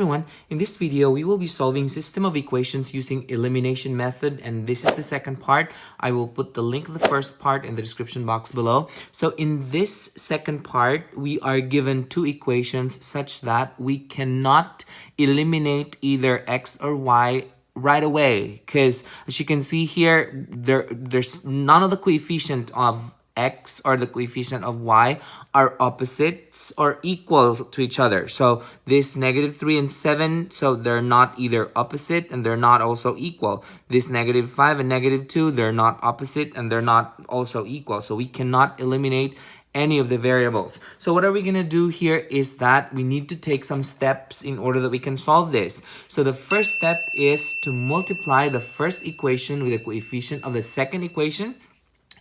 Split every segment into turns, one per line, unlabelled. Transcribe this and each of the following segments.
everyone, in this video we will be solving system of equations using elimination method, and this is the second part. I will put the link of the first part in the description box below. So in this second part, we are given two equations such that we cannot eliminate either x or y right away, because as you can see here, there's none of the coefficient of x or the coefficient of y are opposites or equal to each other. So this -3 and 7, so they're not either opposite and they're not also equal. This -5 and -2, they're not opposite and they're not also equal. So we cannot eliminate any of the variables. So what are we going to do here is that we need to take some steps in order that we can solve this. So the first step is to multiply the first equation with the coefficient of the second equation,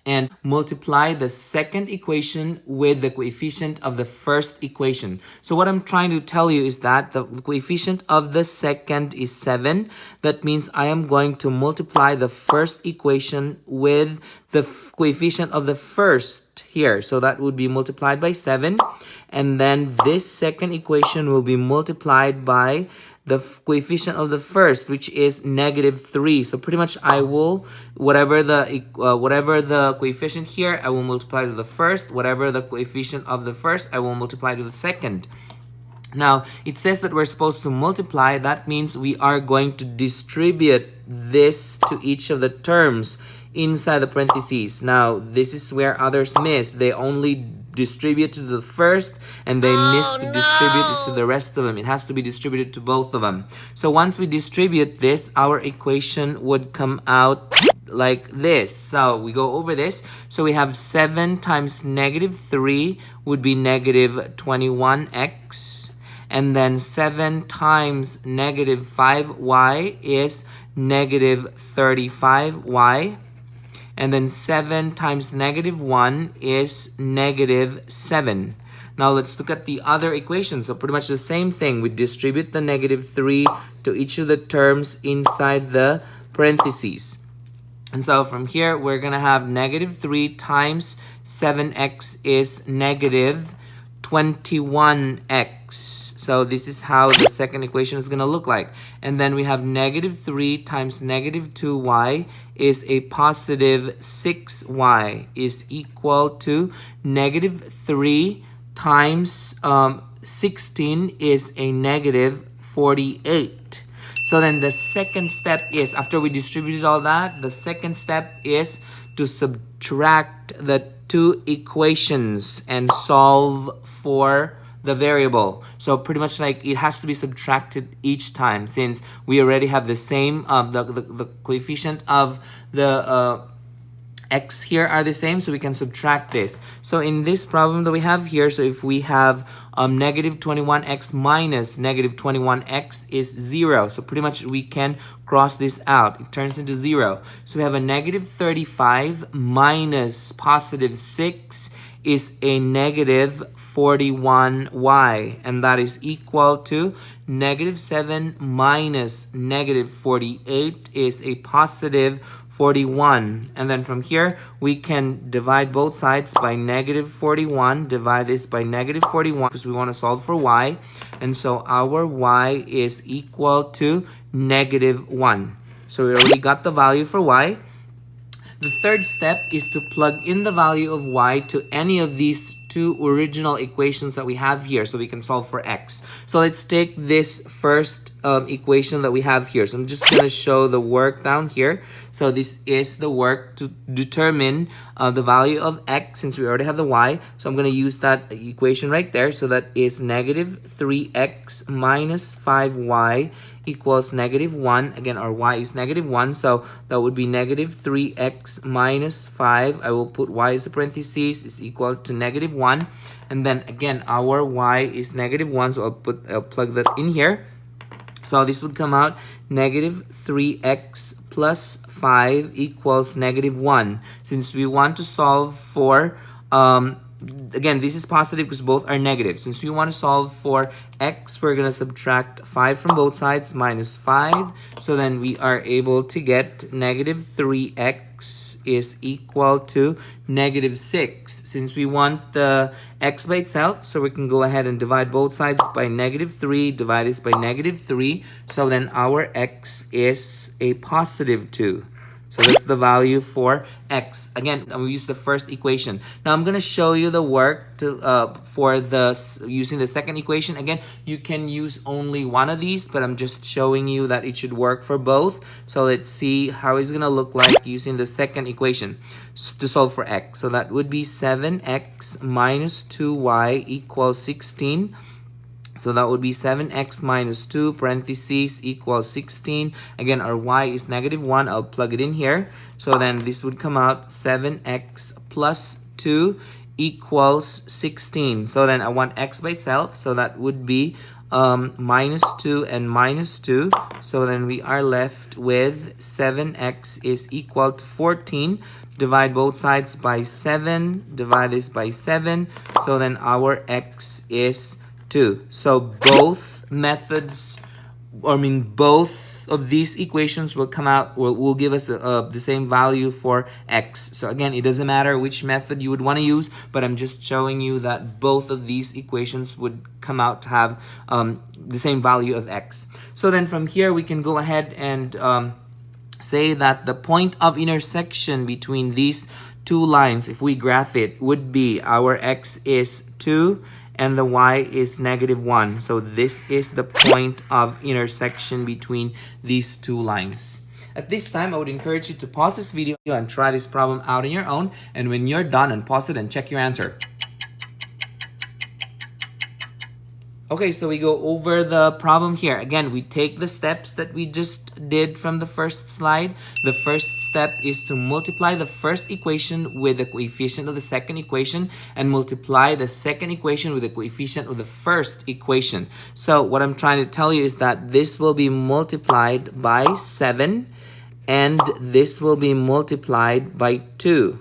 and multiply the second equation with the coefficient of the first equation. So what I'm trying to tell you is that the coefficient of the second is 7. That means I am going to multiply the first equation with the coefficient of the first here. So that would be multiplied by 7. And then this second equation will be multiplied by the coefficient of the first, which is -3. So pretty much I will, whatever the coefficient here, I will multiply to the first. Whatever the coefficient of the first, I will multiply to the second. Now, it says that we're supposed to multiply. That means we are going to distribute this to each of the terms inside the parentheses. Now, this is where others miss. They only distribute to the first and they miss to distribute it to the rest of them. It has to be distributed to both of them. So once we distribute this, our equation would come out like this. So we go over this. So we have 7 times -3 would be -21x. And then 7 times -5y is -35y. And then 7 times -1 is -7. Now let's look at the other equation. So pretty much the same thing. We distribute the -3 to each of the terms inside the parentheses. And so from here, we're going to have -3 times 7x is -21x. So this is how the second equation is going to look like. And then we have -3 times -2y is a positive 6y is equal to -3 times 16 is a -48. So then the second step is, after we distributed all that, the second step is to subtract the two equations and solve for the variable. So pretty much like it has to be subtracted each time, since we already have the same the coefficient of the x here are the same, so we can subtract this. So in this problem that we have here, so if we have -21x minus -21x is 0. So pretty much we can cross this out. It turns into 0. So we have a -35 minus positive 6 is a -41y, and that is equal to -7 minus -48 is a positive 41. And then from here, we can divide both sides by -41, divide this by -41 because we want to solve for y. And so our y is equal to -1. So we already got the value for y. The third step is to plug in the value of y to any of these two original equations that we have here so we can solve for x. So let's take this first equation that we have here. So I'm just going to show the work down here. So this is the work to determine the value of x, since we already have the y. So I'm going to use that equation right there. So that is -3x minus 5y equals -1. Again, our y is -1, so that would be -3x minus 5. I will put y as a parenthesis is equal to -1. And then again, our y is -1, so I'll plug that in here. So this would come out -3x plus 5 equals -1. Since we want to solve for again, this is positive because both are negative. Since we want to solve for x, we're going to subtract 5 from both sides, minus 5. So then we are able to get negative 3x is equal to negative 6. Since we want the x by itself, so we can go ahead and divide both sides by negative 3, divide this by negative 3. So then our x is a positive 2. So that's the value for x. Again, we use the first equation. Now I'm gonna show you the work to for using the second equation. Again, you can use only one of these, but I'm just showing you that it should work for both. So let's see how it's gonna look like using the second equation to solve for x. So that would be 7x minus 2y equals 16. So that would be 7x minus 2 parentheses equals 16. Again, our y is negative 1. I'll plug it in here. So then this would come out 7x plus 2 equals 16. So then I want x by itself. So that would be minus 2 and minus 2. So then we are left with 7x is equal to 14. Divide both sides by 7. Divide this by 7. So then our x is 2. So both methods, both of these equations will come out, will give us the same value for x. So again, it doesn't matter which method you would want to use, but I'm just showing you that both of these equations would come out to have the same value of x. So then from here, we can go ahead and say that the point of intersection between these two lines, if we graph it, would be our x is 2 and the y is negative 1. So this is the point of intersection between these two lines. At this time, I would encourage you to pause this video and try this problem out on your own. And when you're done, unpause it and check your answer. Okay, so we go over the problem here. Again, we take the steps that we just did from the first slide. The first step is to multiply the first equation with the coefficient of the second equation and multiply the second equation with the coefficient of the first equation. So what I'm trying to tell you is that this will be multiplied by 7 and this will be multiplied by 2.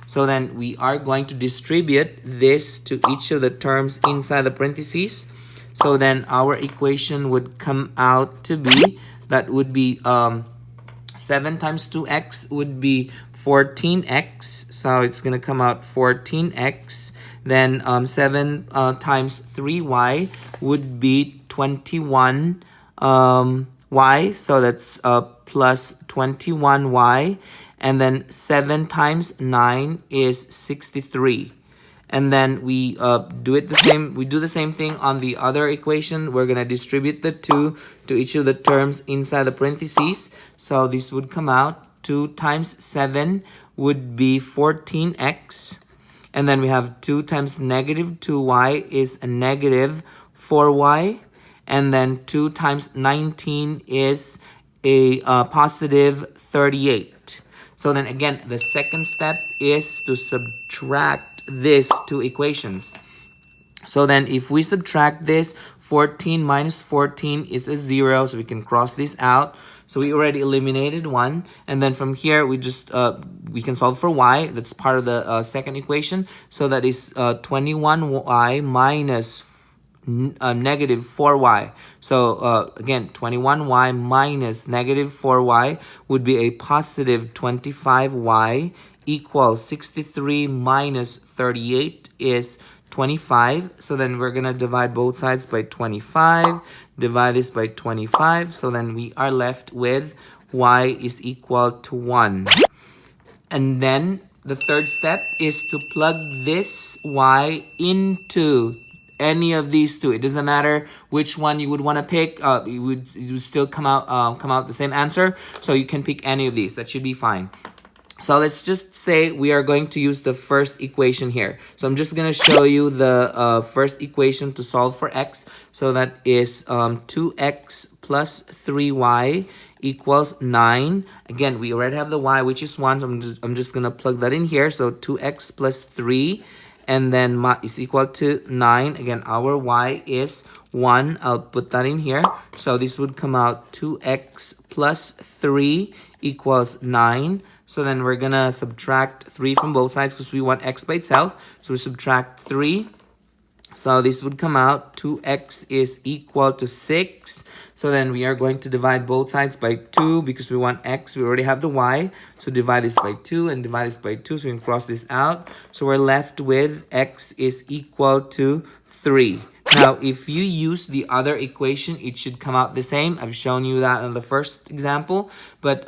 So then we are going to distribute this to each of the terms inside the parentheses. So then our equation would come out to be, that would be 7 times 2x would be 14x. So it's going to come out 14x. Then 7 times 3y would be 21 y. So that's plus 21y. And then 7 times 9 is 63. And then we do the same thing on the other equation. We're gonna distribute the 2 to each of the terms inside the parentheses. So this would come out 2 times 7 would be 14x. And then we have 2 times negative 2y is a negative 4y. And then 2 times 19 is a positive 38. So then again, the second step is to subtract these two equations. So then if we subtract this, 14 minus 14 is a 0, so we can cross this out. So we already eliminated one, and then from here we just we can solve for y. That's part of the second equation. So that is 21y minus negative 4y. So again, 21y minus negative 4y would be a positive 25y equals 63 minus 38 is 25. So then we're going to divide both sides by 25. Divide this by 25. So then we are left with y is equal to 1. And then the third step is to plug this y into any of these two. It doesn't matter which one you would want to pick. You would still come out the same answer. So you can pick any of these. That should be fine. So let's just say we are going to use the first equation here. So I'm just going to show you the first equation to solve for x. So that is 2x plus 3y equals 9. Again, we already have the y, which is 1. So I'm just going to plug that in here. So 2x plus 3 and then is equal to 9. Again, our y is 1. I'll put that in here. So this would come out 2x plus 3 equals 9. So then we're gonna subtract 3 from both sides because we want x by itself. So we subtract 3. So this would come out 2x is equal to 6. So then we are going to divide both sides by 2 because we want x. We already have the y. So divide this by 2 and divide this by 2. So we can cross this out. So we're left with x is equal to 3. Now, if you use the other equation, it should come out the same. I've shown you that in the first example, but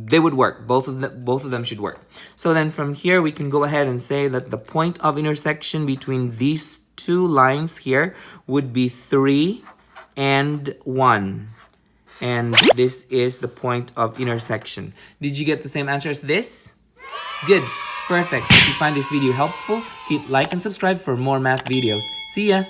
they would work. Both of them should work. So then from here, we can go ahead and say that the point of intersection between these two lines here would be 3 and 1. And this is the point of intersection. Did you get the same answer as this? Good. Perfect. If you find this video helpful, hit like and subscribe for more math videos. See ya!